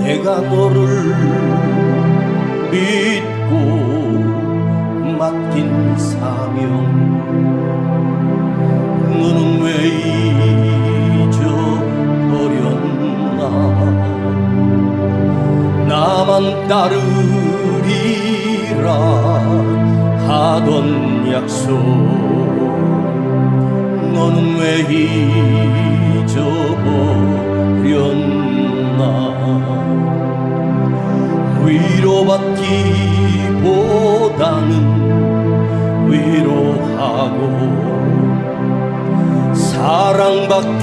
내가 너를 믿고 맡긴 사명, 너는 왜 잊어버렸나. 나만 따르리라 하던 약속, 너는 왜 잊어버렸나. 위로받기보다는 위로하고, 사랑받기보다는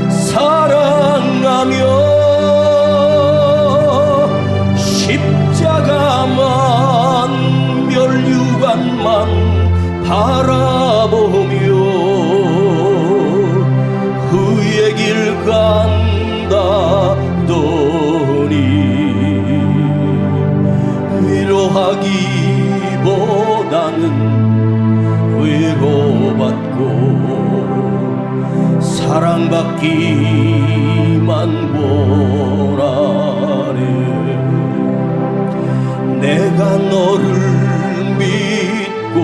사랑하며, 십자가만 멸류관만 바라보며 그의 길 간다더니, 위로하기보다는 위로받고 사랑받기만 원하네. 내가 너를 믿고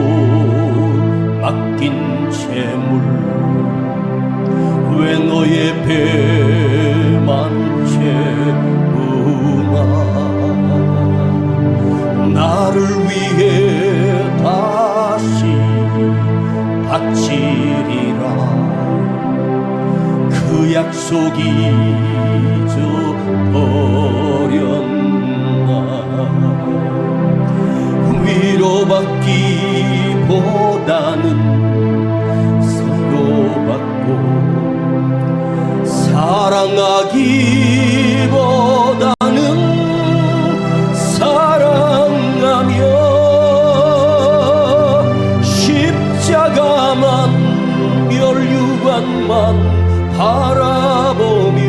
맡긴 재물, 왜 너의 배만 채우나. 나를 위해 다시 바치리라 그 약속 잊어버렸나. 위로받기보다는 위로받고, 사랑하기보다는 사랑하며, 십자가만 멸류관만 바라보며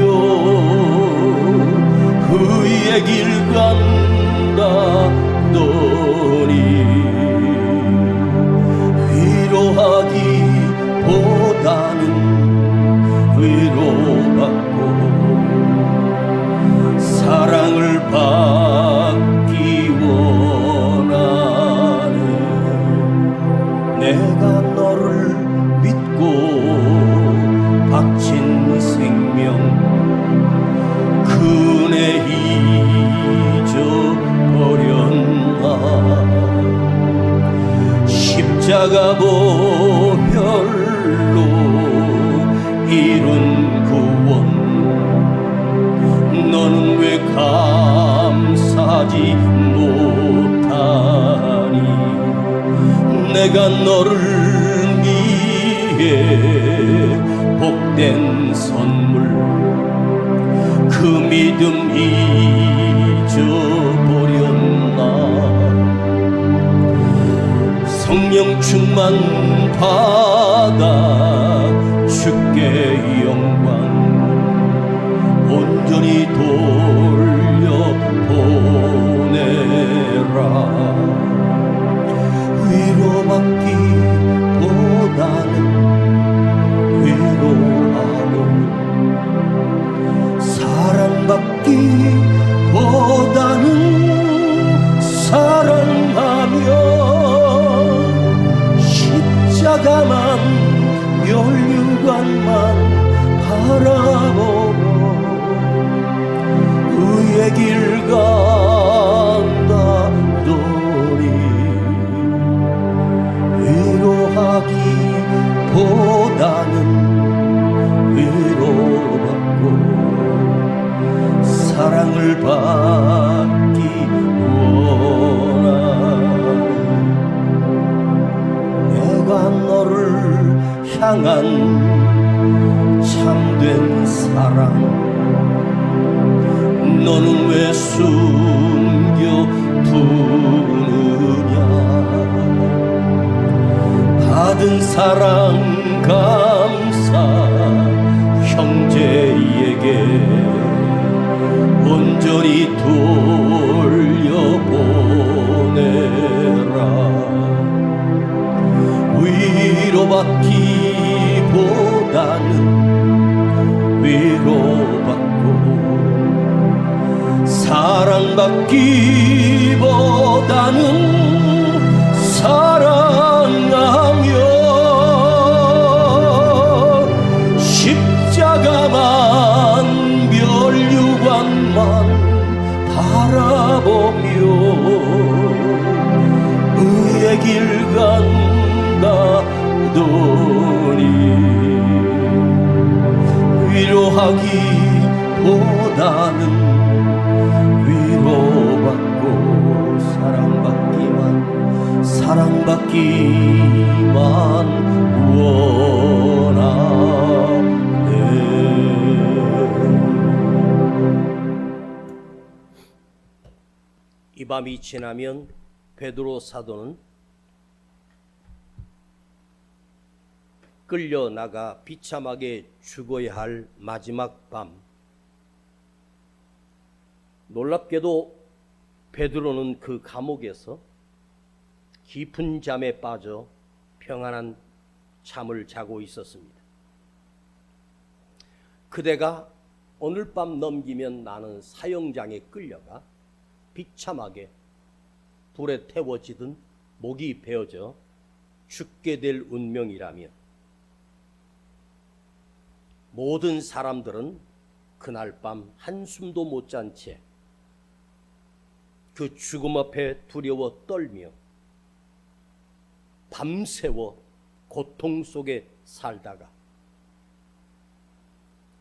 그의 길 간다더니, 위로하기보다는 위로받고 사랑을 받기 원하네. 내가 너를 믿고 바친 생명, 그네 잊어버렸나. 십자가 보혈로 이룬 구원, 너는 왜 감사하지 못하니. 내가 너를 위해 복된 선물, 그 믿음 잊어버렸나. 성령 충만 받아 주께 영광 온전히 돌려보내라. 위로받기보다는 위로하고, 사랑받기보다는 사랑하며, 십자가만 멸류관만 바라보고 그의 길 간다더니, 위로하기보다는 위로받고 사랑을 받기 원하네. 내가 너를 향한 참된 사랑, 너는 왜 숨겨 두느냐. 받은 사랑 감사 형제에게 온전히 돌려보내라. 위로받기보다는 위로 사랑받기보다는 사랑하며 십자가만 멸류관만 바라보며 의의 길 간다더니 위로하기보다는 위로받고 사랑받기만 원하네. 이 밤이 지나면 베드로 사도는 끌려나가 비참하게 죽어야 할 마지막 밤, 놀랍게도 베드로는 그 감옥에서 깊은 잠에 빠져 평안한 잠을 자고 있었습니다. 그대가 오늘 밤 넘기면 나는 사형장에 끌려가 비참하게 불에 태워지든 목이 베어져 죽게 될 운명이라면 모든 사람들은 그날 밤 한숨도 못 잔 채 그 죽음 앞에 두려워 떨며 밤새워 고통 속에 살다가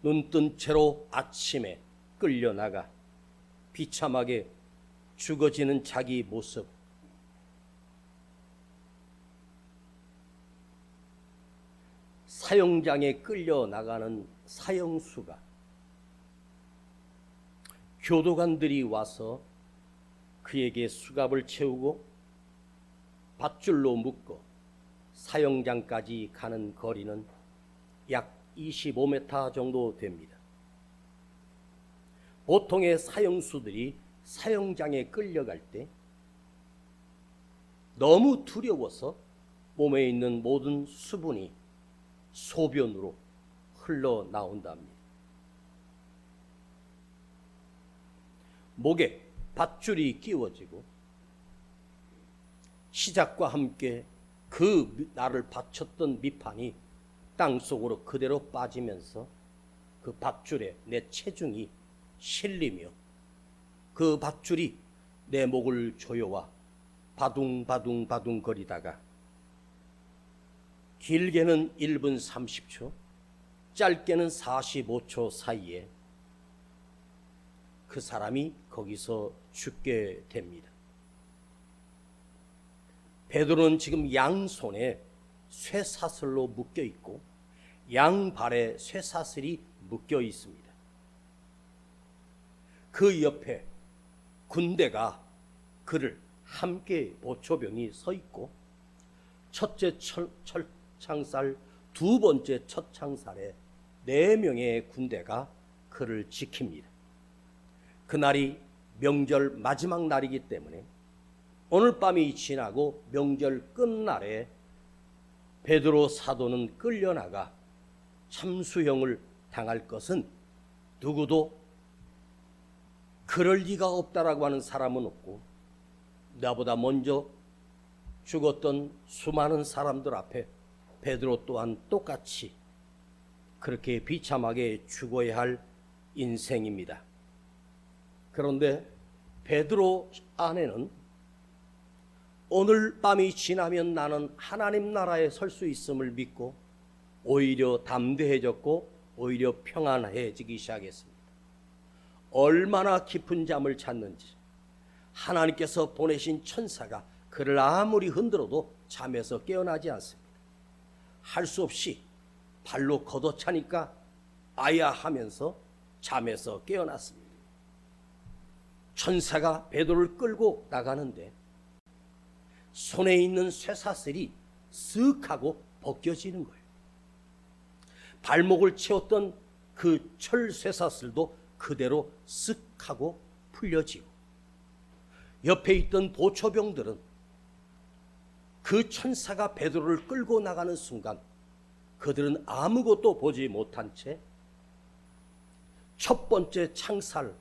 눈뜬 채로 아침에 끌려나가 비참하게 죽어지는 자기 모습, 사형장에 끌려나가는 사형수가 교도관들이 와서 그에게 수갑을 채우고 밧줄로 묶어 사형장까지 가는 거리는 약 25m 정도 됩니다. 보통의 사형수들이 사형장에 끌려갈 때 너무 두려워서 몸에 있는 모든 수분이 소변으로 흘러나온답니다. 목에 밧줄이 끼워지고 시작과 함께 그 나를 받쳤던 밑판이 땅속으로 그대로 빠지면서 그 밧줄에 내 체중이 실리며 그 밧줄이 내 목을 조여와 바둥바둥 거리다가 길게는 1분 30초, 짧게는 45초 사이에 그 사람이 거기서 죽게 됩니다. 베드로는 지금 양손에 쇠사슬로 묶여 있고 양발에 쇠사슬이 묶여 있습니다. 그 옆에 군대가 그를 함께 보초병이 서 있고 첫째 철창살, 두 번째 첫창살에 4명의 군대가 그를 지킵니다. 그날이 명절 마지막 날이기 때문에 오늘 밤이 지나고 명절 끝날에 베드로 사도는 끌려나가 참수형을 당할 것은 누구도 그럴 리가 없다라고 하는 사람은 없고, 나보다 먼저 죽었던 수많은 사람들 앞에 베드로 또한 똑같이 그렇게 비참하게 죽어야 할 인생입니다. 그런데 베드로 안에는 오늘 밤이 지나면 나는 하나님 나라에 설 수 있음을 믿고 오히려 담대해졌고 오히려 평안해지기 시작했습니다. 얼마나 깊은 잠을 잤는지 하나님께서 보내신 천사가 그를 아무리 흔들어도 잠에서 깨어나지 않습니다. 할 수 없이 발로 걷어차니까 아야 하면서 잠에서 깨어났습니다. 천사가 베드로를 끌고 나가는데 손에 있는 쇠사슬이 쓱 하고 벗겨지는 거예요. 발목을 채웠던 그 철 쇠사슬도 그대로 쓱 하고 풀려지고, 옆에 있던 보초병들은 그 천사가 베드로를 끌고 나가는 순간 그들은 아무것도 보지 못한 채 첫 번째 창살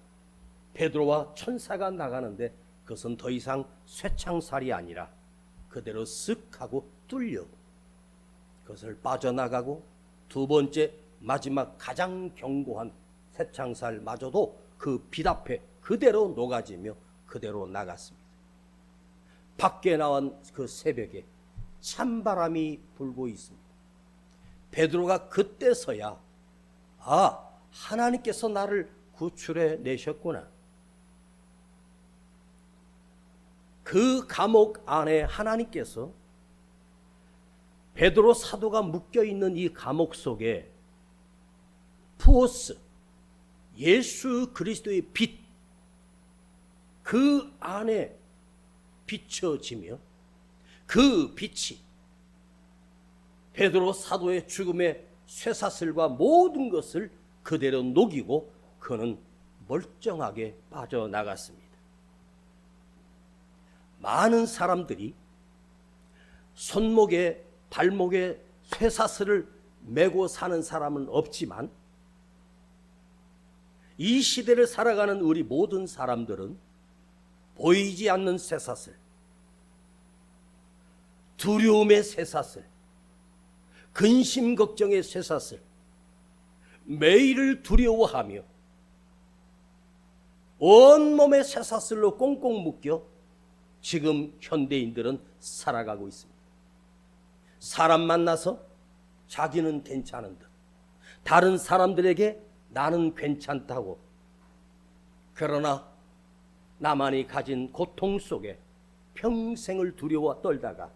베드로와 천사가 나가는데 그것은 더 이상 쇠창살이 아니라 그대로 쓱 하고 뚫려 그것을 빠져나가고 두 번째 마지막 가장 견고한 쇠창살마저도 그 빛 앞에 그대로 녹아지며 그대로 나갔습니다. 밖에 나온 그 새벽에 찬바람이 불고 있습니다. 베드로가 그때서야 하나님께서 나를 구출해 내셨구나. 그 감옥 안에 하나님께서 베드로 사도가 묶여있는 이 감옥 속에 푸오스, 예수 그리스도의 빛, 그 안에 비춰지며 그 빛이 베드로 사도의 죽음의 쇠사슬과 모든 것을 그대로 녹이고 그는 멀쩡하게 빠져나갔습니다. 많은 사람들이 손목에 발목에 쇠사슬을 메고 사는 사람은 없지만 이 시대를 살아가는 우리 모든 사람들은 보이지 않는 쇠사슬, 두려움의 쇠사슬, 근심 걱정의 쇠사슬, 매일을 두려워하며 온몸의 쇠사슬로 꽁꽁 묶여 지금 현대인들은 살아가고 있습니다. 사람 만나서 자기는 괜찮은 듯, 다른 사람들에게 나는 괜찮다고, 그러나 나만이 가진 고통 속에 평생을 두려워 떨다가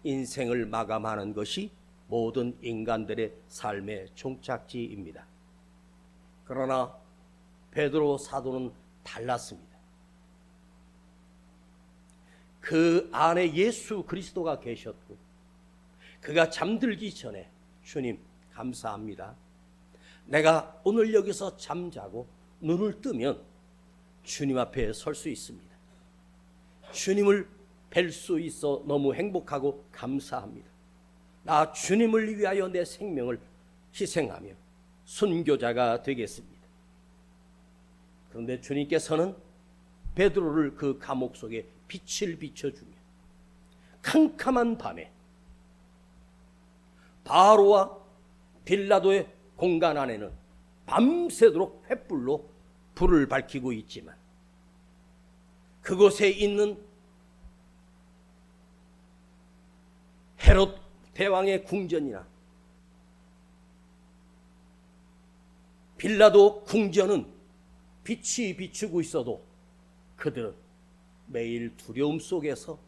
인생을 마감하는 것이 모든 인간들의 삶의 종착지입니다. 그러나 베드로 사도는 달랐습니다. 그 안에 예수 그리스도가 계셨고 그가 잠들기 전에 주님 감사합니다. 내가 오늘 여기서 잠자고 눈을 뜨면 주님 앞에 설 수 있습니다. 주님을 뵐 수 있어 너무 행복하고 감사합니다. 나 주님을 위하여 내 생명을 희생하며 순교자가 되겠습니다. 그런데 주님께서는 베드로를 그 감옥 속에 빛을 비춰주며 캄캄한 밤에 바로와 빌라도의 공간 안에는 밤새도록 횃불로 불을 밝히고 있지만 그곳에 있는 헤롯 대왕의 궁전이나 빌라도 궁전은 빛이 비추고 있어도 그들은 매일 두려움 속에서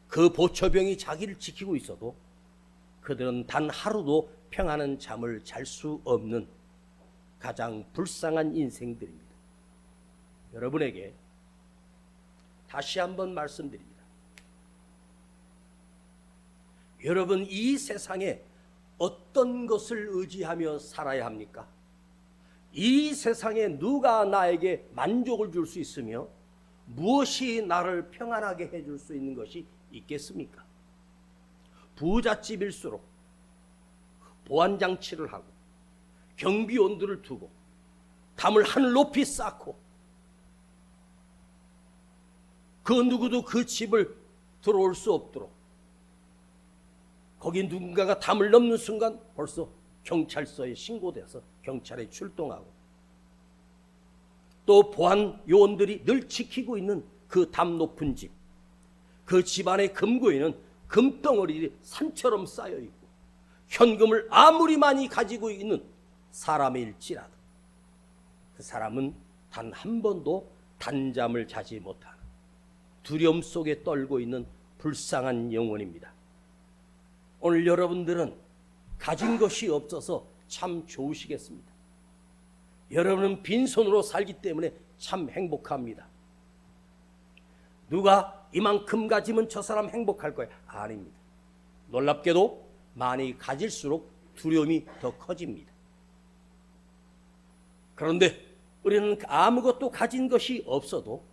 그 보초병이 자기를 지키고 있어도 그들은 단 하루도 평안한 잠을 잘 수 없는 가장 불쌍한 인생들입니다. 여러분에게 다시 한번 말씀드립니다. 여러분, 이 세상에 어떤 것을 의지하며 살아야 합니까? 이 세상에 누가 나에게 만족을 줄 수 있으며 무엇이 나를 평안하게 해줄 수 있는 것이 있겠습니까? 부잣집일수록 보안장치를 하고 경비원들을 두고 담을 하늘 높이 쌓고 그 누구도 그 집을 들어올 수 없도록 거기 누군가가 담을 넘는 순간 벌써 경찰서에 신고돼서 경찰에 출동하고 또 보안 요원들이 늘 지키고 있는 그 담 높은 집, 그 집안의 금고에는 금덩어리들이 산처럼 쌓여있고 현금을 아무리 많이 가지고 있는 사람일지라도 그 사람은 단 한 번도 단잠을 자지 못하는 두려움 속에 떨고 있는 불쌍한 영혼입니다. 오늘 여러분들은 가진 것이 없어서 참 좋으시겠습니다. 여러분은 빈손으로 살기 때문에 참 행복합니다. 누가 이만큼 가지면 저 사람 행복할 거예요? 아닙니다. 놀랍게도 많이 가질수록 두려움이 더 커집니다. 그런데 우리는 아무것도 가진 것이 없어도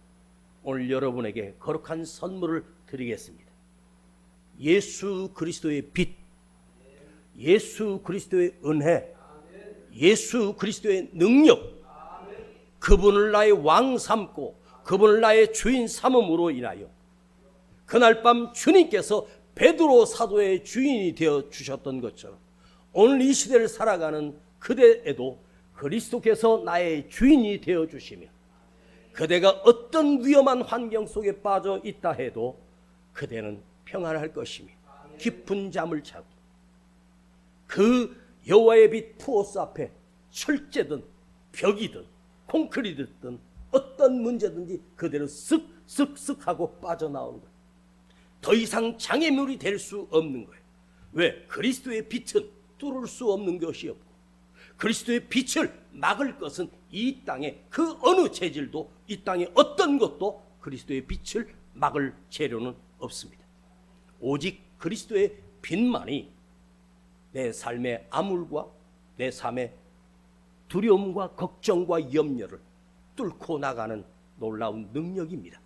오늘 여러분에게 거룩한 선물을 드리겠습니다. 예수 그리스도의 빛, 예수 그리스도의 은혜, 예수 그리스도의 능력, 그분을 나의 왕 삼고 그분을 나의 주인 삼음으로 인하여 그날 밤 주님께서 베드로 사도의 주인이 되어 주셨던 것처럼 오늘 이 시대를 살아가는 그대에도 그리스도께서 나의 주인이 되어 주시며 그대가 어떤 위험한 환경 속에 빠져 있다 해도 그대는 평안할 것이며 깊은 잠을 자고 그 여호와의 빛 푸오스 앞에 철제든 벽이든 콘크리트든 어떤 문제든지 그대로 쓱쓱쓱 하고 빠져나오는 거예요. 더 이상 장애물이 될 수 없는 거예요. 왜? 그리스도의 빛은 뚫을 수 없는 것이 없고 그리스도의 빛을 막을 것은 이 땅에 그 어느 재질도 이 땅에 어떤 것도 그리스도의 빛을 막을 재료는 없습니다. 오직 그리스도의 빛만이 내 삶의 암울과 내 삶의 두려움과 걱정과 염려를 뚫고 나가는 놀라운 능력입니다.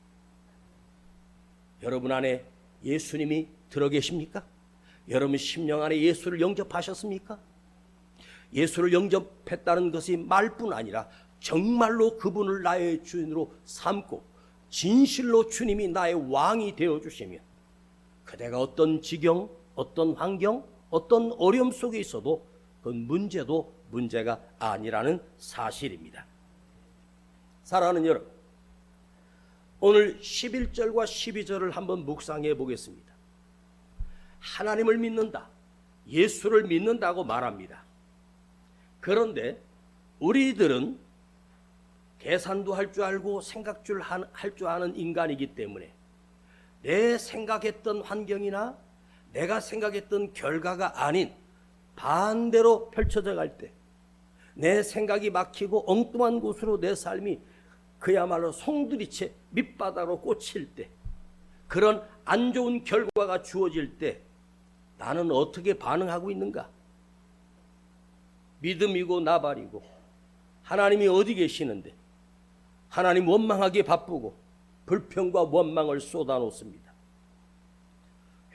여러분 안에 예수님이 들어 계십니까? 여러분 심령 안에 예수를 영접하셨습니까? 예수를 영접했다는 것이 말뿐 아니라 정말로 그분을 나의 주인으로 삼고 진실로 주님이 나의 왕이 되어주시면 그대가 어떤 지경, 어떤 환경, 어떤 어려움 속에 있어도 그 문제도 문제가 아니라는 사실입니다. 사랑하는 여러분, 오늘 11절과 12절을 한번 묵상해 보겠습니다. 하나님을 믿는다, 예수를 믿는다고 말합니다. 그런데 우리들은 계산도 할 줄 알고 할 줄 아는 인간이기 때문에 내 생각했던 환경이나 내가 생각했던 결과가 아닌 반대로 펼쳐져 갈 때 내 생각이 막히고 엉뚱한 곳으로 내 삶이 그야말로 송두리째 밑바닥으로 꽂힐 때 그런 안 좋은 결과가 주어질 때 나는 어떻게 반응하고 있는가? 믿음이고 나발이고 하나님이 어디 계시는데 하나님 원망하기에 바쁘고 불평과 원망을 쏟아놓습니다.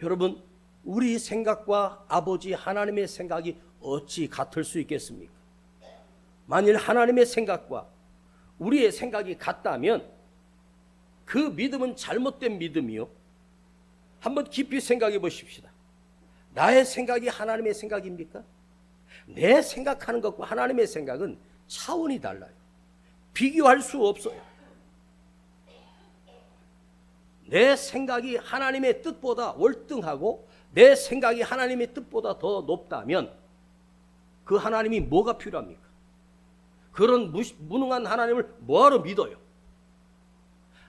여러분, 우리 생각과 아버지 하나님의 생각이 어찌 같을 수 있겠습니까? 만일 하나님의 생각과 우리의 생각이 같다면 그 믿음은 잘못된 믿음이요. 한번 깊이 생각해 보십시다. 나의 생각이 하나님의 생각입니까? 내 생각하는 것과 하나님의 생각은 차원이 달라요. 비교할 수 없어요. 내 생각이 하나님의 뜻보다 월등하고 내 생각이 하나님의 뜻보다 더 높다면 그 하나님이 뭐가 필요합니까? 그런 무능한 하나님을 뭐하러 믿어요?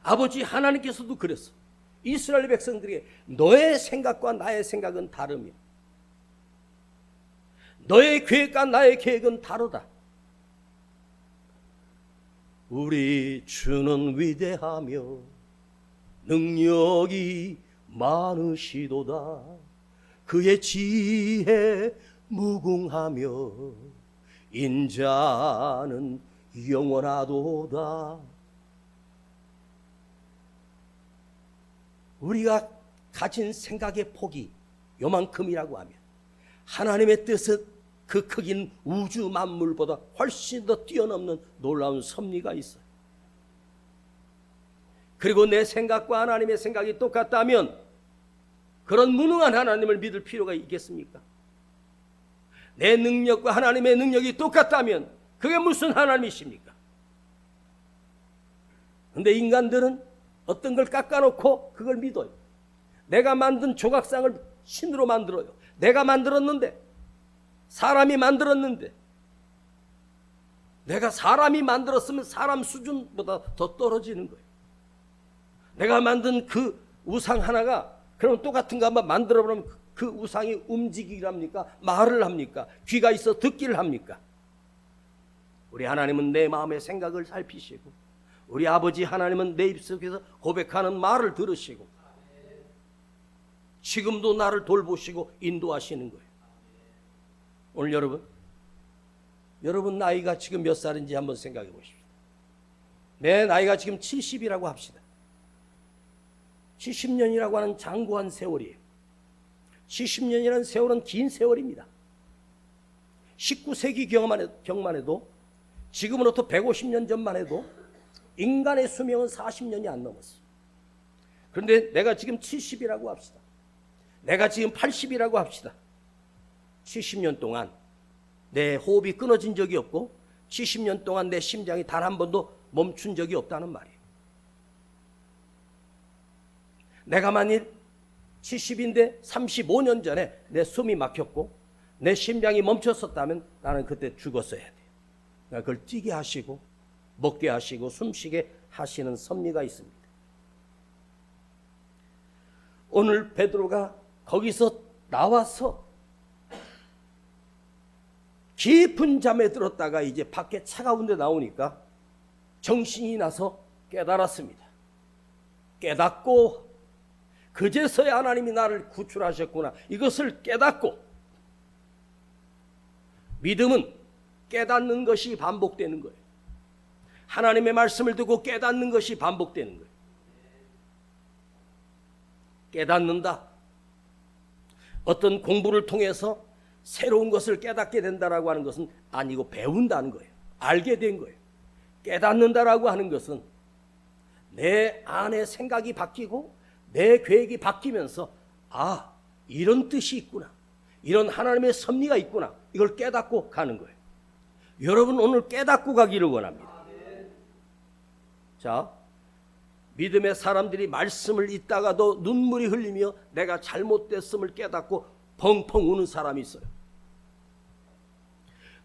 아버지 하나님께서도 그랬어. 이스라엘 백성들에게 너의 생각과 나의 생각은 다르며 너의 계획과 나의 계획은 다르다. 우리 주는 위대하며 능력이 많으시도다. 그의 지혜 무궁하며 인자는 영원하도다. 우리가 가진 생각의 폭이 요만큼이라고 하면 하나님의 뜻은 그 크긴 우주 만물보다 훨씬 더 뛰어넘는 놀라운 섭리가 있어요. 그리고 내 생각과 하나님의 생각이 똑같다면 그런 무능한 하나님을 믿을 필요가 있겠습니까? 내 능력과 하나님의 능력이 똑같다면 그게 무슨 하나님이십니까? 그런데 인간들은 어떤 걸 깎아놓고 그걸 믿어요. 내가 만든 조각상을 신으로 만들어요. 내가 만들었는데, 사람이 만들었는데, 내가 사람이 만들었으면 사람 수준보다 더 떨어지는 거예요. 내가 만든 그 우상 하나가 그럼 똑같은 거 한번 만들어 보면 그 우상이 움직이기를 합니까? 말을 합니까? 귀가 있어 듣기를 합니까? 우리 하나님은 내 마음의 생각을 살피시고 우리 아버지 하나님은 내 입속에서 고백하는 말을 들으시고 지금도 나를 돌보시고 인도하시는 거예요. 오늘 여러분 나이가 지금 몇 살인지 한번 생각해 보십시오. 내 나이가 지금 70이라고 합시다. 70년이라고 하는 장구한 세월이에요. 70년이라는 세월은 긴 세월입니다. 19세기 경만 해도 지금으로부터 150년 전만 해도 인간의 수명은 40년이 안 넘었어. 그런데 내가 지금 70이라고 합시다. 내가 지금 80이라고 합시다. 70년 동안 내 호흡이 끊어진 적이 없고 70년 동안 내 심장이 단 한 번도 멈춘 적이 없다는 말이에요. 내가 만일 70인데 35년 전에 내 숨이 막혔고 내 심장이 멈췄었다면 나는 그때 죽었어야 돼요. 그걸 뛰게 하시고 먹게 하시고 숨쉬게 하시는 섭리가 있습니다. 오늘 베드로가 거기서 나와서 깊은 잠에 들었다가 이제 밖에 차가운 데 나오니까 정신이 나서 깨달았습니다. 깨닫고 그제서야 하나님이 나를 구출하셨구나, 이것을 깨닫고, 믿음은 깨닫는 것이 반복되는 거예요. 하나님의 말씀을 듣고 깨닫는 것이 반복되는 거예요. 깨닫는다. 어떤 공부를 통해서 새로운 것을 깨닫게 된다라고 하는 것은 아니고 배운다는 거예요. 알게 된 거예요. 깨닫는다라고 하는 것은 내 안에 생각이 바뀌고 내 계획이 바뀌면서 아, 이런 뜻이 있구나, 이런 하나님의 섭리가 있구나, 이걸 깨닫고 가는 거예요. 여러분 오늘 깨닫고 가기를 원합니다. 자, 믿음의 사람들이 말씀을 읽다가도 눈물이 흘리며 내가 잘못됐음을 깨닫고 펑펑 우는 사람이 있어요.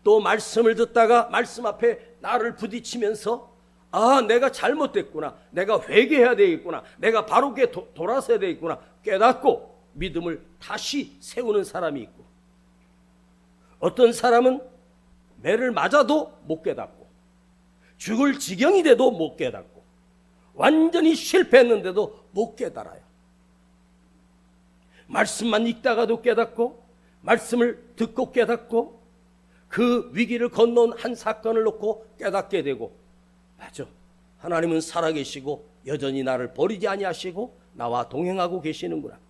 또 말씀을 듣다가 말씀 앞에 나를 부딪히면서 아, 내가 잘못됐구나, 내가 회개해야 되겠구나, 내가 바르게 돌아서야 되겠구나 깨닫고 믿음을 다시 세우는 사람이 있고, 어떤 사람은 매를 맞아도 못 깨닫고 죽을 지경이 돼도 못 깨닫고 완전히 실패했는데도 못 깨달아요. 말씀만 읽다가도 깨닫고 말씀을 듣고 깨닫고 그 위기를 건너온 한 사건을 놓고 깨닫게 되고, 맞아, 하나님은 살아계시고 여전히 나를 버리지 아니하시고 나와 동행하고 계시는구나.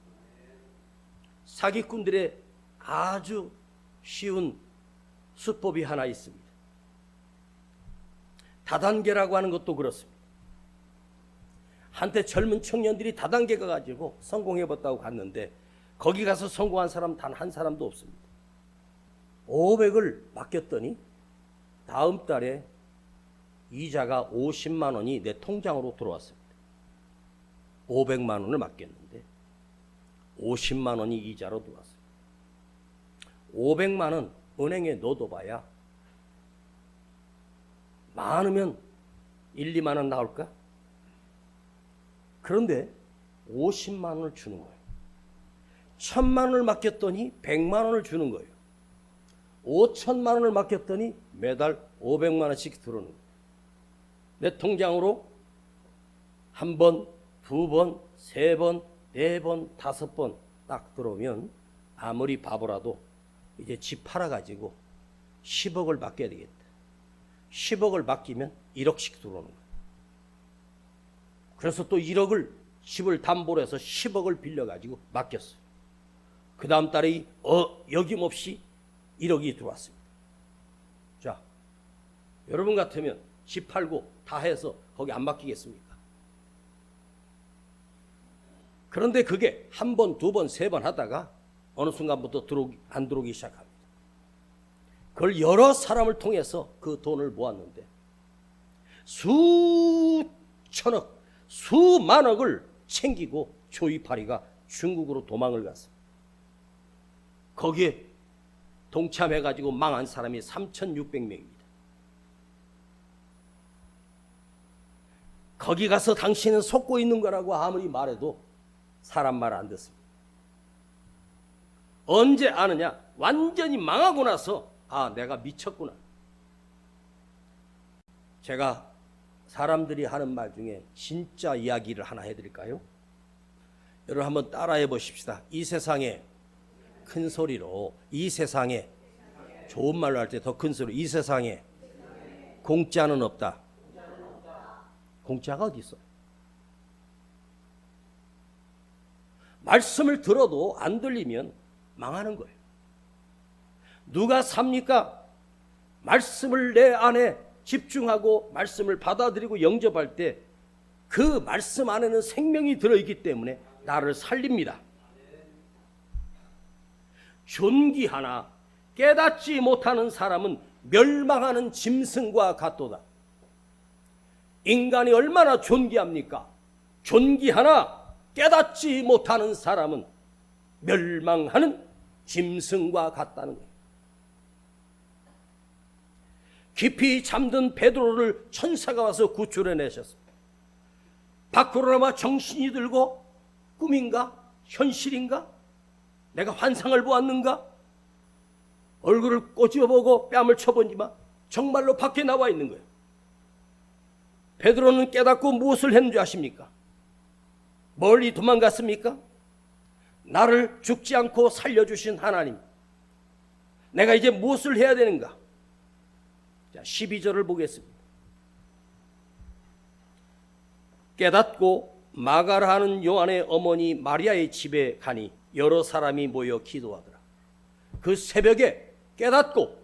사기꾼들의 아주 쉬운 수법이 하나 있습니다. 다단계라고 하는 것도 그렇습니다. 한때 젊은 청년들이 다단계 가가지고 성공해봤다고 갔는데 거기 가서 성공한 사람 단 한 사람도 없습니다. 500을 맡겼더니 다음 달에 이자가 50만 원이 내 통장으로 들어왔습니다. 500만 원을 맡겼는데 50만 원이 이자로 들어왔습니다. 500만 원 은행에 넣어둬봐야 많으면 1, 2만 원 나올까? 그런데 50만 원을 주는 거예요. 1000만 원을 맡겼더니 100만 원을 주는 거예요. 5천만 원을 맡겼더니 매달 500만 원씩 들어오는 거예요. 내 통장으로 한 번, 두 번, 세 번, 네 번, 다섯 번 딱 들어오면 아무리 바보라도 이제 집 팔아가지고 10억을 맡겨야 되겠다. 10억을 맡기면 1억씩 들어오는 거예요. 그래서 또 1억을 집을 담보로 해서 10억을 빌려가지고 맡겼어요. 그 다음 달에 여김없이 1억이 들어왔습니다. 자, 여러분 같으면 집 팔고 다 해서 거기 안 맡기겠습니까? 그런데 그게 한 번, 두 번, 세 번 하다가 어느 순간부터 안 들어오기 시작합니다. 그걸 여러 사람을 통해서 그 돈을 모았는데 수천억, 수만억을 챙기고 조이파리가 중국으로 도망을 갔어요. 거기에 동참해가지고 망한 사람이 3,600명입니다. 거기 가서 당신은 속고 있는 거라고 아무리 말해도 사람 말 안 듣습니다. 언제 아느냐? 완전히 망하고 나서 아, 내가 미쳤구나. 제가 사람들이 하는 말 중에 진짜 이야기를 하나 해드릴까요? 여러분 한번 따라해 보십시다. 이 세상에 큰 소리로, 이 세상에 좋은 말로 할 때 더 큰 소리, 이 세상에 공짜는 없다. 공짜가 어디 있어? 말씀을 들어도 안 들리면 망하는 거예요. 누가 삽니까? 말씀을 내 안에 집중하고 말씀을 받아들이고 영접할 때 그 말씀 안에는 생명이 들어있기 때문에 나를 살립니다. 존귀하나 깨닫지 못하는 사람은 멸망하는 짐승과 같도다. 인간이 얼마나 존귀합니까? 존귀하나 깨닫지 못하는 사람은 멸망하는 짐승과 같다는 거예요. 깊이 잠든 베드로를 천사가 와서 구출해내셨습니다. 밖으로 나와 정신이 들고 꿈인가? 현실인가? 내가 환상을 보았는가? 얼굴을 꼬집어보고 뺨을 쳐보니만 정말로 밖에 나와 있는 거예요. 베드로는 깨닫고 무엇을 했는 줄 아십니까? 멀리 도망갔습니까? 나를 죽지 않고 살려주신 하나님, 내가 이제 무엇을 해야 되는가? 자, 12절을 보겠습니다. 깨닫고 마가라 하는 요한의 어머니 마리아의 집에 가니 여러 사람이 모여 기도하더라. 그 새벽에 깨닫고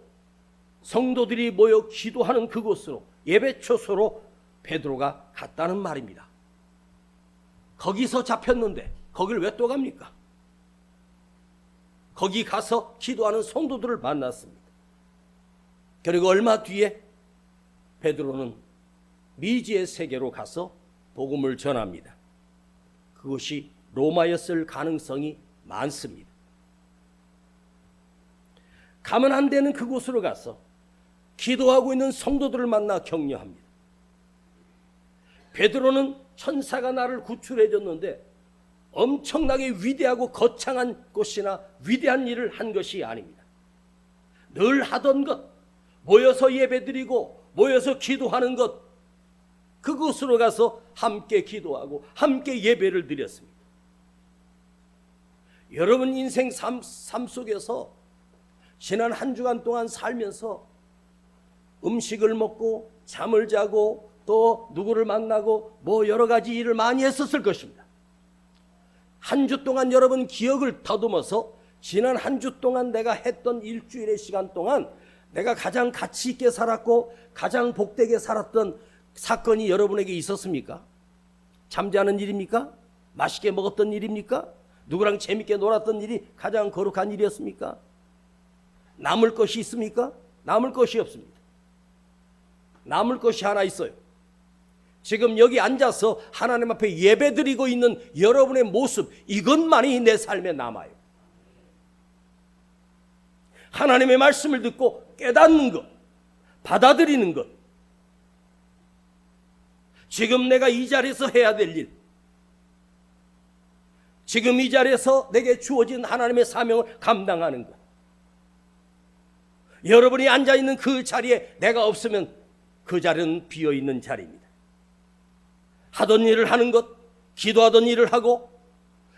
성도들이 모여 기도하는 그곳으로, 예배초소로 베드로가 갔다는 말입니다. 거기서 잡혔는데 거길 왜 또 갑니까? 거기 가서 기도하는 성도들을 만났습니다. 그리고 얼마 뒤에 베드로는 미지의 세계로 가서 복음을 전합니다. 그것이 로마였을 가능성이 많습니다. 가면 안 되는 그곳으로 가서 기도하고 있는 성도들을 만나 격려합니다. 베드로는 천사가 나를 구출해 줬는데 엄청나게 위대하고 거창한 것이나 위대한 일을 한 것이 아닙니다. 늘 하던 것, 모여서 예배드리고 모여서 기도하는 것, 그곳으로 가서 함께 기도하고 함께 예배를 드렸습니다. 여러분 인생 삶 속에서 지난 한 주간 동안 살면서 음식을 먹고 잠을 자고 또 누구를 만나고 뭐 여러 가지 일을 많이 했었을 것입니다. 한 주 동안 여러분 기억을 더듬어서 지난 한 주 동안 내가 했던 일주일의 시간 동안 내가 가장 가치 있게 살았고 가장 복되게 살았던 사건이 여러분에게 있었습니까? 잠자는 일입니까? 맛있게 먹었던 일입니까? 누구랑 재밌게 놀았던 일이 가장 거룩한 일이었습니까? 남을 것이 있습니까? 남을 것이 없습니다. 남을 것이 하나 있어요. 지금 여기 앉아서 하나님 앞에 예배드리고 있는 여러분의 모습, 이것만이 내 삶에 남아요. 하나님의 말씀을 듣고 깨닫는 것, 받아들이는 것, 지금 내가 이 자리에서 해야 될 일, 지금 이 자리에서 내게 주어진 하나님의 사명을 감당하는 것, 여러분이 앉아있는 그 자리에 내가 없으면 그 자리는 비어있는 자리입니다. 하던 일을 하는 것, 기도하던 일을 하고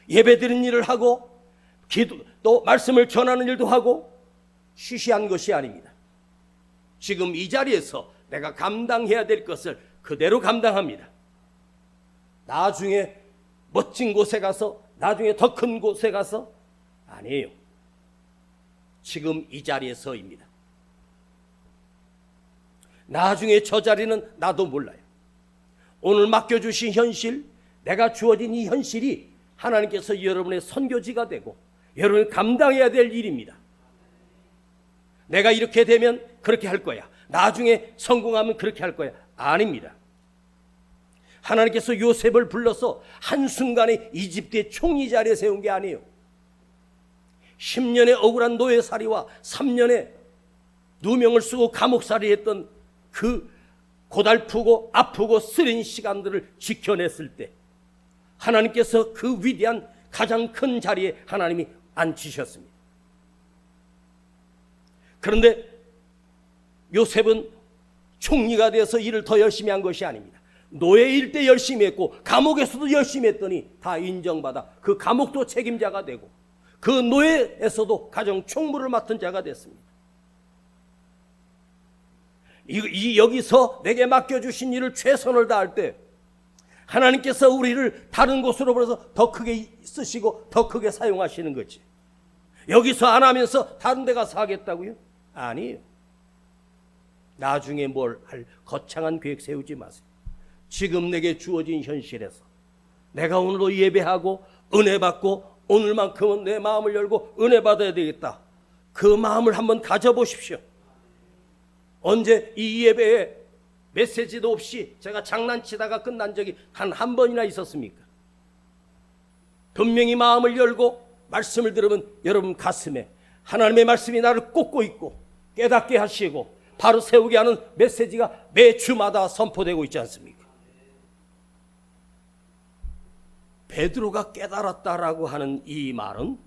예배드리는 일을 하고 또 말씀을 전하는 일도 하고 쉬쉬한 것이 아닙니다. 지금 이 자리에서 내가 감당해야 될 것을 그대로 감당합니다. 나중에 멋진 곳에 가서, 나중에 더 큰 곳에 가서, 아니에요. 지금 이 자리에서입니다. 나중에 저 자리는 나도 몰라요. 오늘 맡겨주신 현실, 내가 주어진 이 현실이 하나님께서 여러분의 선교지가 되고 여러분이 감당해야 될 일입니다. 내가 이렇게 되면 그렇게 할 거야, 나중에 성공하면 그렇게 할 거야, 아닙니다. 하나님께서 요셉을 불러서 한순간에 이집트의 총리 자리에 세운 게 아니에요. 10년의 억울한 노예살이와 3년의 누명을 쓰고 감옥살이 했던 그 고달프고 아프고 쓰린 시간들을 지켜냈을 때 하나님께서 그 위대한 가장 큰 자리에 하나님이 앉히셨습니다. 그런데 요셉은 총리가 돼서 일을 더 열심히 한 것이 아닙니다. 노예일 때 열심히 했고 감옥에서도 열심히 했더니 다 인정받아 그 감옥도 책임자가 되고 그 노예에서도 가정 총무를 맡은 자가 됐습니다. 여기서 내게 맡겨주신 일을 최선을 다할 때 하나님께서 우리를 다른 곳으로 보내서 더 크게 쓰시고 더 크게 사용하시는 거지. 여기서 안 하면서 다른 데 가서 하겠다고요? 아니에요. 나중에 뭘 할 거창한 계획 세우지 마세요. 지금 내게 주어진 현실에서 내가 오늘도 예배하고 은혜 받고 오늘만큼은 내 마음을 열고 은혜 받아야 되겠다. 그 마음을 한번 가져보십시오. 언제 이 예배에 메시지도 없이 제가 장난치다가 끝난 적이 단 한 번이나 있었습니까? 분명히 마음을 열고 말씀을 들으면 여러분 가슴에 하나님의 말씀이 나를 꽂고 있고 깨닫게 하시고 바로 세우게 하는 메시지가 매 주마다 선포되고 있지 않습니까? 베드로가 깨달았다라고 하는 이 말은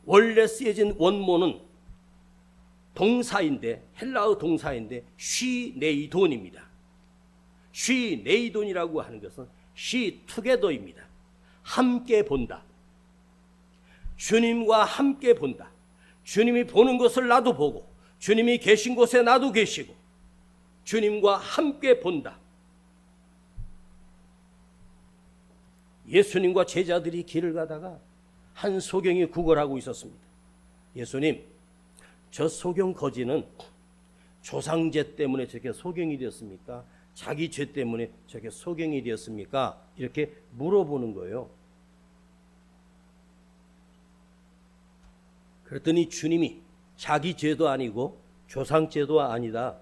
원래 쓰여진 원문은 동사인데 헬라어 동사인데 쉬네이돈입니다. 쉬네이돈이라고 하는 것은 쉬투게더입니다. 함께 본다. 주님과 함께 본다. 주님이 보는 것을 나도 보고 주님이 계신 곳에 나도 계시고 주님과 함께 본다. 예수님과 제자들이 길을 가다가 한 소경이 구걸하고 있었습니다. 예수님, 저 소경 거지는 조상죄 때문에 저렇게 소경이 되었습니까? 자기 죄 때문에 저렇게 소경이 되었습니까? 이렇게 물어보는 거예요. 그랬더니 주님이 자기 죄도 아니고 조상죄도 아니다.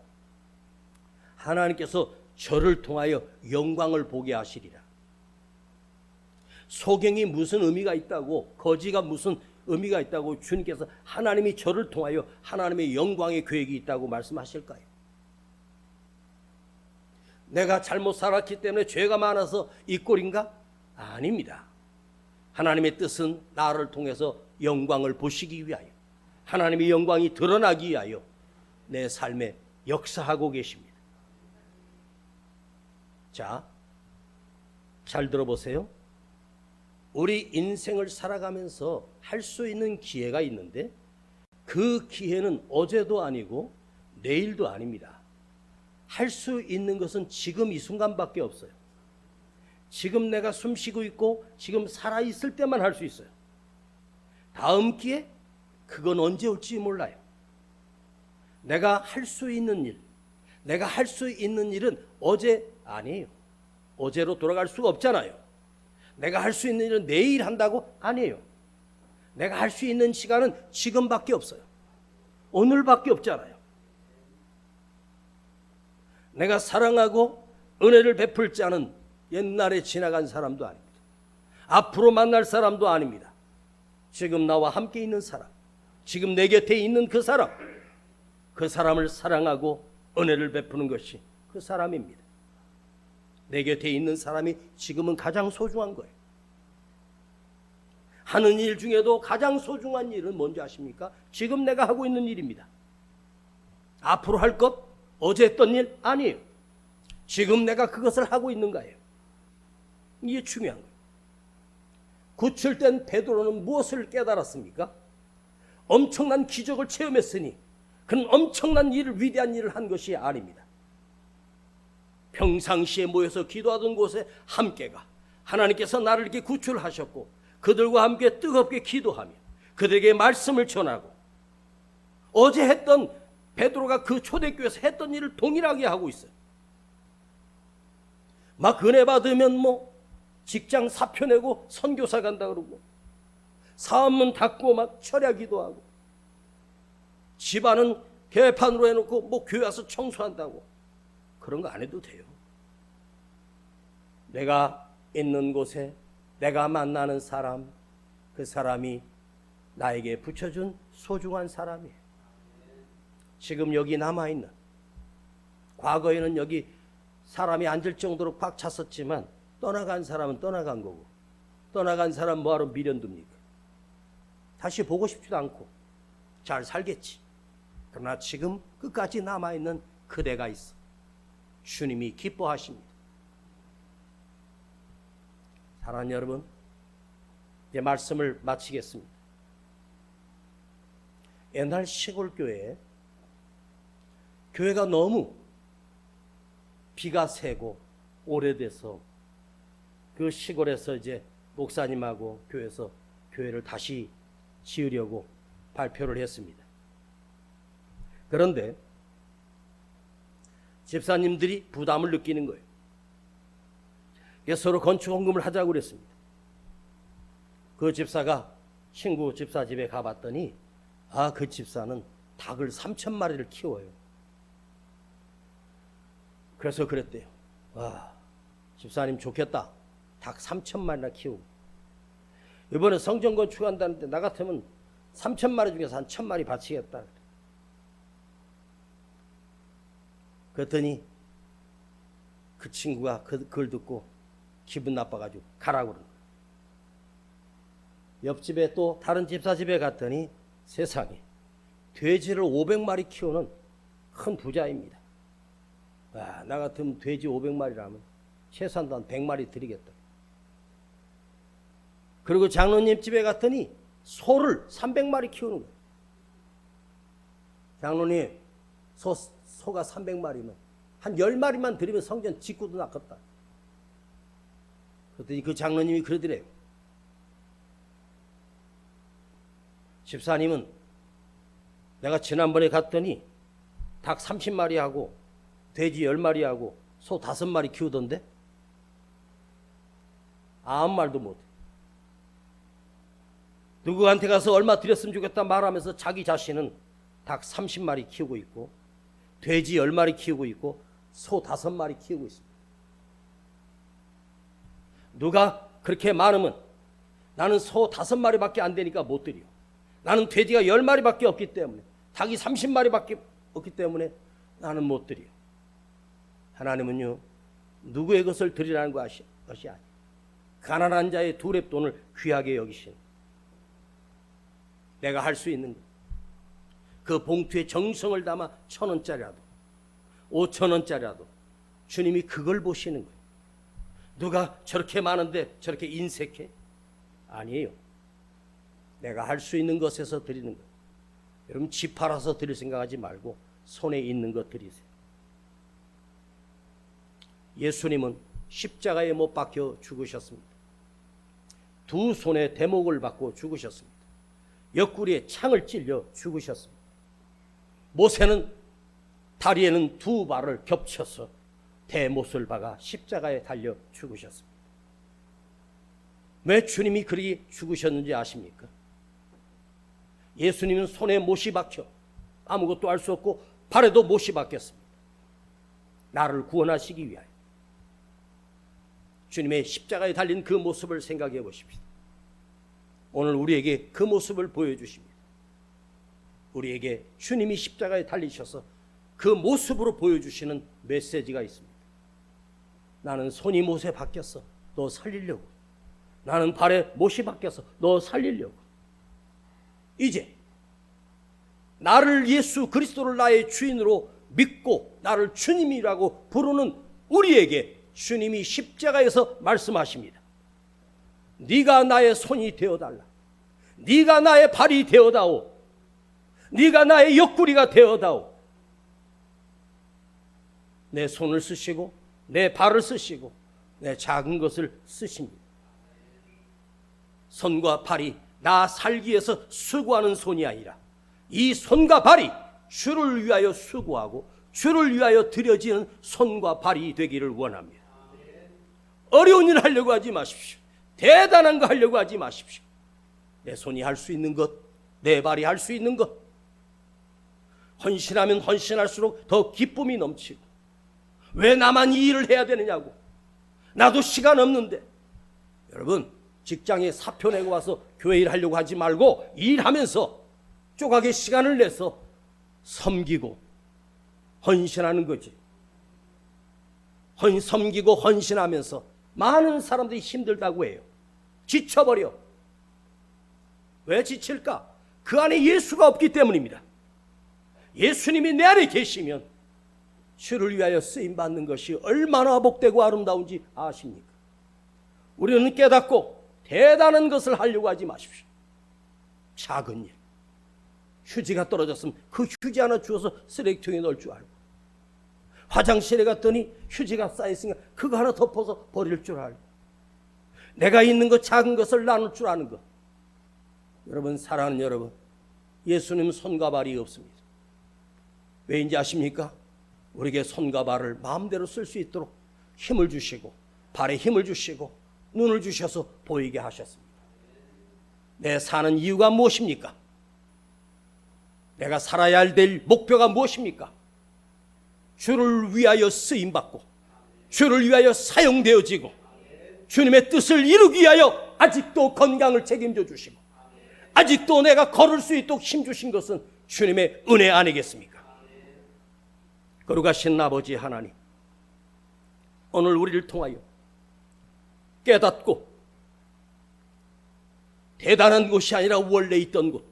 하나님께서 저를 통하여 영광을 보게 하시리라. 소경이 무슨 의미가 있다고, 거지가 무슨 의미가 있다고 주님께서 하나님이 저를 통하여 하나님의 영광의 계획이 있다고 말씀하실까요? 내가 잘못 살았기 때문에 죄가 많아서 이 꼴인가? 아닙니다. 하나님의 뜻은 나를 통해서 영광을 보시기 위하여, 하나님의 영광이 드러나기 위하여 내 삶에 역사하고 계십니다. 자, 잘 들어보세요. 우리 인생을 살아가면서 할 수 있는 기회가 있는데 그 기회는 어제도 아니고 내일도 아닙니다. 할 수 있는 것은 지금 이 순간밖에 없어요. 지금 내가 숨 쉬고 있고 지금 살아있을 때만 할 수 있어요. 다음 기회? 그건 언제 올지 몰라요. 내가 할 수 있는 일, 내가 할 수 있는 일은 어제 아니에요. 어제로 돌아갈 수가 없잖아요. 내가 할 수 있는 일은 내일 한다고? 아니에요. 내가 할 수 있는 시간은 지금밖에 없어요. 오늘밖에 없잖아요. 내가 사랑하고 은혜를 베풀 자는 옛날에 지나간 사람도 아닙니다. 앞으로 만날 사람도 아닙니다. 지금 나와 함께 있는 사람, 지금 내 곁에 있는 그 사람, 그 사람을 사랑하고 은혜를 베푸는 것이 그 사람입니다. 내 곁에 있는 사람이 지금은 가장 소중한 거예요. 하는 일 중에도 가장 소중한 일은 뭔지 아십니까? 지금 내가 하고 있는 일입니다. 앞으로 할 것, 어제 했던 일 아니에요. 지금 내가 그것을 하고 있는 거예요. 이게 중요한 거예요. 구출된 베드로는 무엇을 깨달았습니까? 엄청난 기적을 체험했으니 그는 엄청난 일을, 위대한 일을 한 것이 아닙니다. 평상시에 모여서 기도하던 곳에 함께가 하나님께서 나를 이렇게 구출하셨고 그들과 함께 뜨겁게 기도하며 그들에게 말씀을 전하고 어제 했던 베드로가 그 초대교회에서 했던 일을 동일하게 하고 있어요. 막 은혜 받으면 뭐 직장 사표 내고 선교사 간다 그러고 사업문 닫고 막 철야 기도하고 집안은 개판으로 해놓고 뭐 교회 와서 청소한다고. 그런 거 안 해도 돼요. 내가 있는 곳에 내가 만나는 사람, 그 사람이 나에게 붙여준 소중한 사람이에요. 지금 여기 남아있는, 과거에는 여기 사람이 앉을 정도로 꽉 찼었지만 떠나간 사람은 떠나간 거고, 떠나간 사람 뭐하러 미련둡니까? 다시 보고 싶지도 않고 잘 살겠지. 그러나 지금 끝까지 남아있는 그대가 있어. 주님이 기뻐하십니다. 사랑하는 여러분, 이제 말씀을 마치겠습니다. 옛날 시골 교회에 교회가 너무 비가 새고 오래돼서 그 시골에서 이제 목사님하고 교회에서 교회를 다시 지으려고 발표를 했습니다. 그런데 집사님들이 부담을 느끼는 거예요. 그래서 서로 건축 헌금을 하자고 그랬습니다. 그 집사가 친구 집사 집에 가봤더니 그 집사는 닭을 3,000마리를 키워요. 그래서 그랬대요. 집사님 좋겠다. 닭 3,000마리나 키우고. 이번에 성전 건축한다는데 나 같으면 3,000마리 중에서 한 1,000마리 바치겠다. 그랬더니 그 친구가 그걸 듣고 기분 나빠가지고 가라고 그러는 거예요. 옆집에 또 다른 집사 집에 갔더니 세상에 돼지를 500마리 키우는 큰 부자입니다. 나 같으면 돼지 500마리라면 최소한도 한 100마리 드리겠다. 그리고 장로님 집에 갔더니 소를 300마리 키우는 거예요. 장로님, 소가 300마리면 한 10마리만 드리면 성전 짓고도 낫겠다. 그랬더니 그 장로님이 그러더래요. 집사님은 내가 지난번에 갔더니 닭 30마리 하고 돼지 10마리 하고 소 5마리 키우던데 아무 말도 못해. 누구한테 가서 얼마 드렸으면 좋겠다 말하면서 자기 자신은 닭 30마리 키우고 있고 돼지 10마리 키우고 있고 소 5마리 키우고 있습니다. 누가 그렇게 많으면 나는 소 5마리밖에 안 되니까 못 드려. 나는 돼지가 10마리밖에 없기 때문에 닭이 30마리밖에 없기 때문에 나는 못 드려. 하나님은요 누구의 것을 드리라는 것이 아니에요. 가난한 자의 두렙돈을 귀하게 여기시는 내가 할 수 있는 것. 그 봉투에 정성을 담아 1,000원짜리라도 5,000원짜리라도 주님이 그걸 보시는 거예요. 누가 저렇게 많은데 저렇게 인색해? 아니에요. 내가 할 수 있는 것에서 드리는 거예요. 여러분 집 팔아서 드릴 생각하지 말고 손에 있는 것 드리세요. 예수님은 십자가에 못 박혀 죽으셨습니다. 두 손에 대목을 받고 죽으셨습니다. 옆구리에 창을 찔려 죽으셨습니다. 모세는 다리에는 두 발을 겹쳐서 대못을 박아 십자가에 달려 죽으셨습니다. 왜 주님이 그리 죽으셨는지 아십니까? 예수님은 손에 못이 박혀 아무것도 할 수 없고 발에도 못이 박혔습니다. 나를 구원하시기 위하여. 주님의 십자가에 달린 그 모습을 생각해 보십시오. 오늘 우리에게 그 모습을 보여주십니다. 우리에게 주님이 십자가에 달리셔서 그 모습으로 보여주시는 메시지가 있습니다. 나는 손이 못에 박혔어. 너 살리려고. 나는 발에 못이 박혔어. 너 살리려고. 이제 나를 예수 그리스도를 나의 주인으로 믿고 나를 주님이라고 부르는 우리에게 주님이 십자가에서 말씀하십니다. 네가 나의 손이 되어달라. 네가 나의 발이 되어다오. 네가 나의 옆구리가 되어다오. 내 손을 쓰시고 내 발을 쓰시고 내 작은 것을 쓰십니다. 손과 발이 나 살기 위해서 수고하는 손이 아니라 이 손과 발이 주를 위하여 수고하고 주를 위하여 드려지는 손과 발이 되기를 원합니다. 어려운 일 하려고 하지 마십시오. 대단한 거 하려고 하지 마십시오. 내 손이 할 수 있는 것, 내 발이 할 수 있는 것. 헌신하면 헌신할수록 더 기쁨이 넘치고. 왜 나만 이 일을 해야 되느냐고. 나도 시간 없는데. 여러분 직장에 사표 내고 와서 교회 일 하려고 하지 말고 일하면서 쪼가게 시간을 내서 섬기고 헌신하는 거지. 섬기고 헌신하면서 많은 사람들이 힘들다고 해요. 지쳐버려. 왜 지칠까? 그 안에 예수가 없기 때문입니다. 예수님이 내 안에 계시면 주를 위하여 쓰임받는 것이 얼마나 복되고 아름다운지 아십니까? 우리는 깨닫고 대단한 것을 하려고 하지 마십시오. 작은 일. 휴지가 떨어졌으면 그 휴지 하나 주워서 쓰레기통에 넣을 줄 알고, 화장실에 갔더니 휴지가 쌓여있으니까 그거 하나 덮어서 버릴 줄 알고, 내가 있는 것 작은 것을 나눌 줄 아는 것. 여러분 사랑하는 여러분, 예수님 손과 발이 없습니다. 왜인지 아십니까? 우리에게 손과 발을 마음대로 쓸 수 있도록 힘을 주시고 발에 힘을 주시고 눈을 주셔서 보이게 하셨습니다. 내 사는 이유가 무엇입니까? 내가 살아야 될 목표가 무엇입니까? 주를 위하여 쓰임받고 주를 위하여 사용되어지고 주님의 뜻을 이루기 위하여 아직도 건강을 책임져 주시고 아직도 내가 걸을 수 있도록 힘주신 것은 주님의 은혜 아니겠습니까? 거룩하신 아버지 하나님, 오늘 우리를 통하여 깨닫고 대단한 곳이 아니라 원래 있던 곳,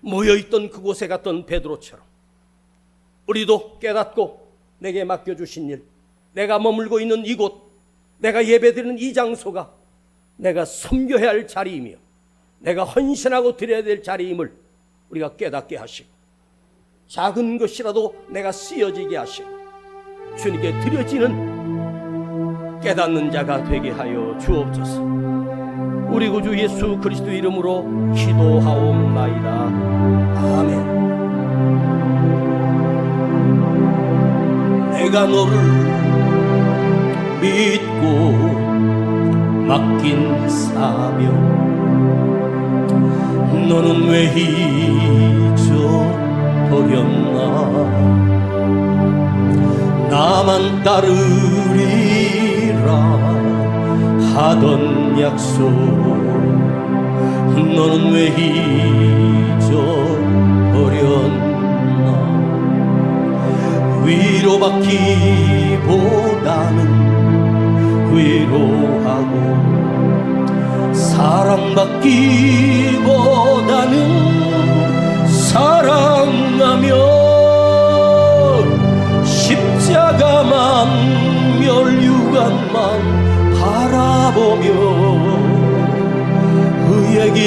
모여있던 그곳에 갔던 베드로처럼 우리도 깨닫고 내게 맡겨주신 일, 내가 머물고 있는 이곳, 내가 예배드리는 이 장소가 내가 섬겨야 할 자리이며 내가 헌신하고 드려야 될 자리임을 우리가 깨닫게 하시고 작은 것이라도 내가 쓰여지게 하시고 주님께 드려지는 깨닫는 자가 되게 하여 주옵소서. 우리 구주 예수 그리스도 이름으로 기도하옵나이다. 아멘. 내가 너를 믿고 맡긴 사명, 너는 왜 잊어버렸나? 나만 따르리라 하던 약속, 너는 왜 잊어버렸나? 위로받기보다는 위로하고 사랑받기보다는 사랑하며 십자가만 멸류관만 바라보며 의의 길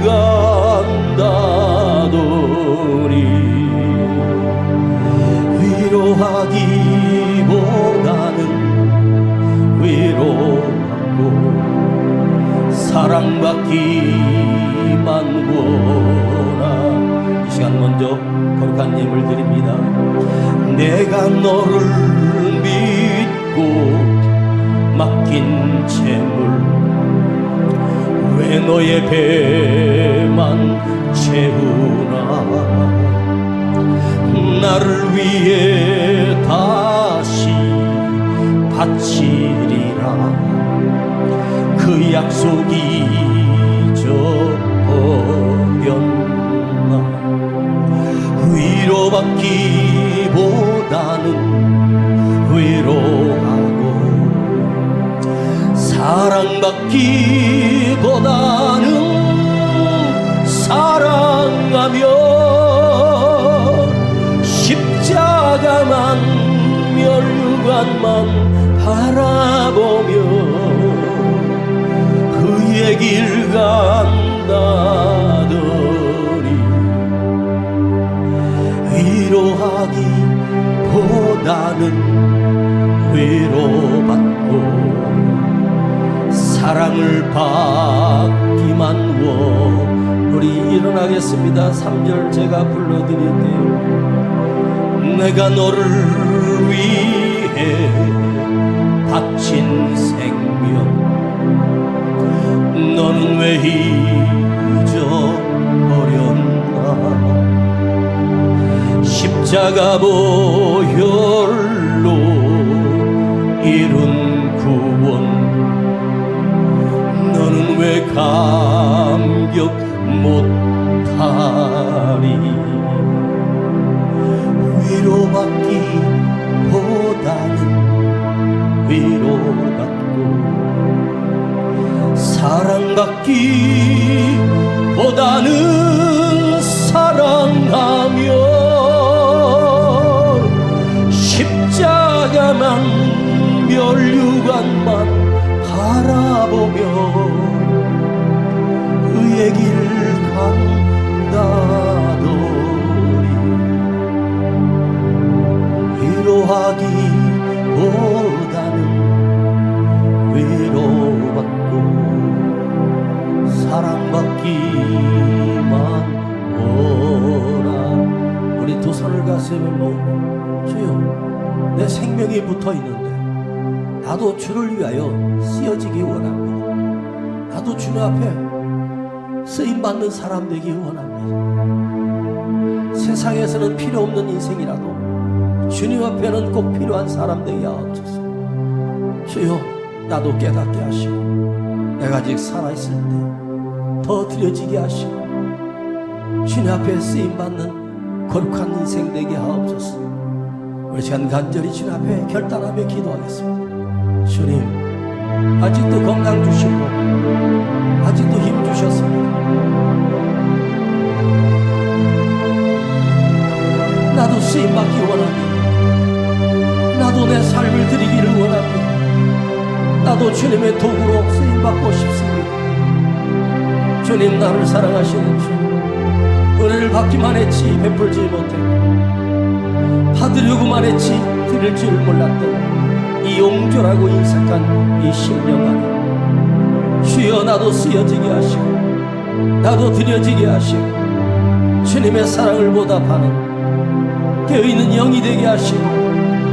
간다더니 위로하기보다는 위로하고 사랑받기만 원하. 이 시간 먼저 거룩한 예물 드립니다. 내가 너를 믿고 맡긴 재물, 왜 너의 배만 채우나? 나를 위해 다시 바치리라 그 약속이 잊어버렸나? 위로받기보다는 위로하고 사랑받기보다는 사랑하며 십자가만 멸류관만 바라보며 그의 길 간다더니 위로하기보다는 위로받고 사랑을 받기만 원. 우리 일어나겠습니다. 3절 제가 불러드릴게요. 내가 너를 위해 바친 생명, 너는 왜 잊어버렸나? 십자가 보혈로 이룬 구원, 너는 왜 감격 못하리? 위로받기보다는 위로받고 사랑받기보다는 사랑하며 십자가만 멸류관만 바라보며 의의 길 간다더니 위로하기보다는 위로받고 사랑받기만 원하. 우리 두 손을 가슴 가슴을 모으고 주여 내 생명이 붙어 있는데 나도 주를 위하여 쓰여지기 원합니다. 나도 주님 앞에 쓰임받는 사람 되기 원합니다. 세상에서는 필요 없는 인생이라도 주님 앞에는 꼭 필요한 사람 되게 하옵소서. 주여 나도 깨닫게 하시고 내가 아직 살아있을 때 더 드려지게 하시고 주님 앞에 쓰임받는 거룩한 인생 되게 하옵소서. 우리 시간 간절히 주님 앞에 결단하며 기도하겠습니다. 주님 아직도 건강 주시고 아직도 힘 주셨습니다. 나도 쓰임받기 원합니다. 나도 내 삶을 드리기를 원합니다. 나도 주님의 도구로 쓰임받고 싶습니다. 주님 나를 사랑하시는 주님, 은혜를 받기만 했지 베풀지 못했고 받으려고만 했지 드릴 줄 몰랐던 이 옹졸하고 인색한 이 심령 안에 주여 나도 쓰여지게 하시고 나도 드려지게 하시고 주님의 사랑을 보답하는 깨어있는 영이 되게 하시고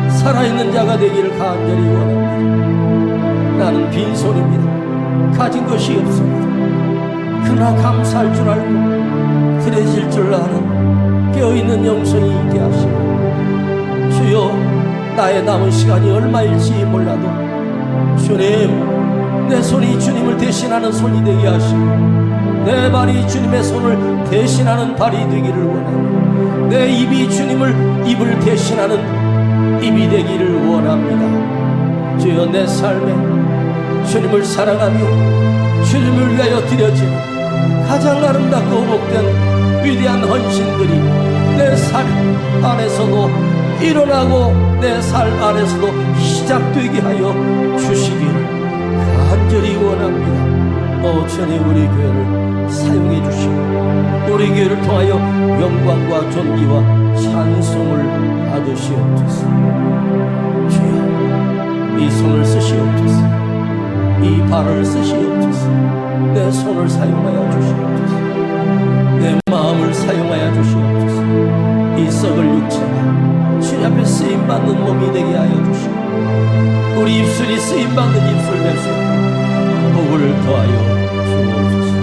살아있는 자가 되기를 간절히 원합니다. 나는 빈손입니다. 가진 것이 없습니다. 그러나 감사할 줄 알고 드려질 줄 아는 깨어있는 영성이 있게 하시고 주여 나의 남은 시간이 얼마일지 몰라도 주님 내 손이 주님을 대신하는 손이 되게 하시고 내 발이 주님의 손을 대신하는 발이 되기를 원합니다. 내 입이 주님을 입을 대신하는 입이 되기를 원합니다. 주여 내 삶에 주님을 사랑하며 주님을 위하여 드려지는 가장 아름답고 복된 위대한 헌신들이 내 삶 안에서도 일어나고 내 삶 안에서도 시작되게 하여 주시기를 간절히 원합니다. 주님 우리 교회를 사용해 주시고 우리 교회를 통하여 영광과 존귀와 찬송을 받으시옵소서. 주여 이 손을 쓰시옵소서. 이 발을 쓰시옵소서. 내 손을 사용하여 주시옵소서. 내 마음을 사용하여 주시옵소서. 이 썩을 육체가 주님 앞에 쓰임받는 몸이 되게 하여 주시고 우리 입술이 쓰임받는 입술 될 수 있도록 복을 더하여 주옵소서.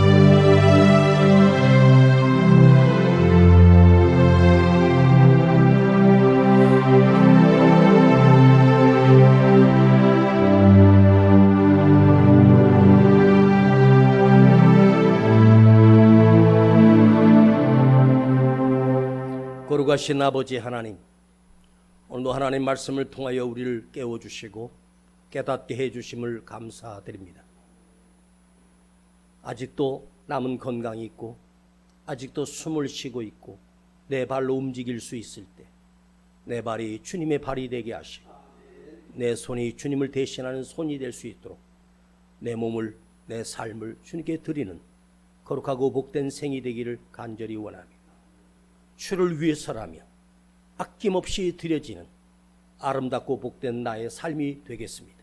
거룩하신 아버지 하나님, 오늘도 하나님 말씀을 통하여 우리를 깨워주시고 깨닫게 해주심을 감사드립니다. 아직도 남은 건강이 있고 아직도 숨을 쉬고 있고 내 발로 움직일 수 있을 때 내 발이 주님의 발이 되게 하시고 내 손이 주님을 대신하는 손이 될 수 있도록 내 몸을 내 삶을 주님께 드리는 거룩하고 복된 생이 되기를 간절히 원합니다. 주를 위해서라면 아낌없이 드려지는 아름답고 복된 나의 삶이 되겠습니다.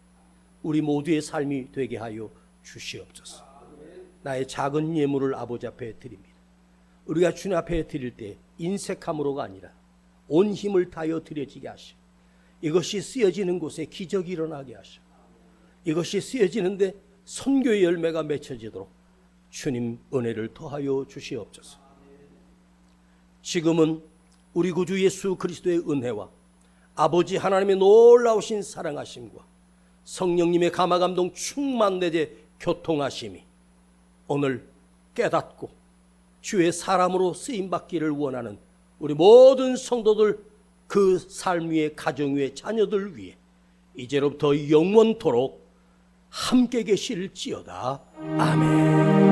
우리 모두의 삶이 되게 하여 주시옵소서. 나의 작은 예물을 아버지 앞에 드립니다. 우리가 주님 앞에 드릴 때 인색함으로가 아니라 온 힘을 다하여 드려지게 하시고 이것이 쓰여지는 곳에 기적이 일어나게 하시고 이것이 쓰여지는데 선교의 열매가 맺혀지도록 주님 은혜를 더하여 주시옵소서. 지금은 우리 구주 예수 그리스도의 은혜와 아버지 하나님의 놀라우신 사랑하심과 성령님의 감화감동 충만 내재 교통하심이 오늘 깨닫고 주의 사람으로 쓰임받기를 원하는 우리 모든 성도들 그 삶 위에 가정 위에 자녀들 위에 이제로부터 영원토록 함께 계실지어다. 아멘.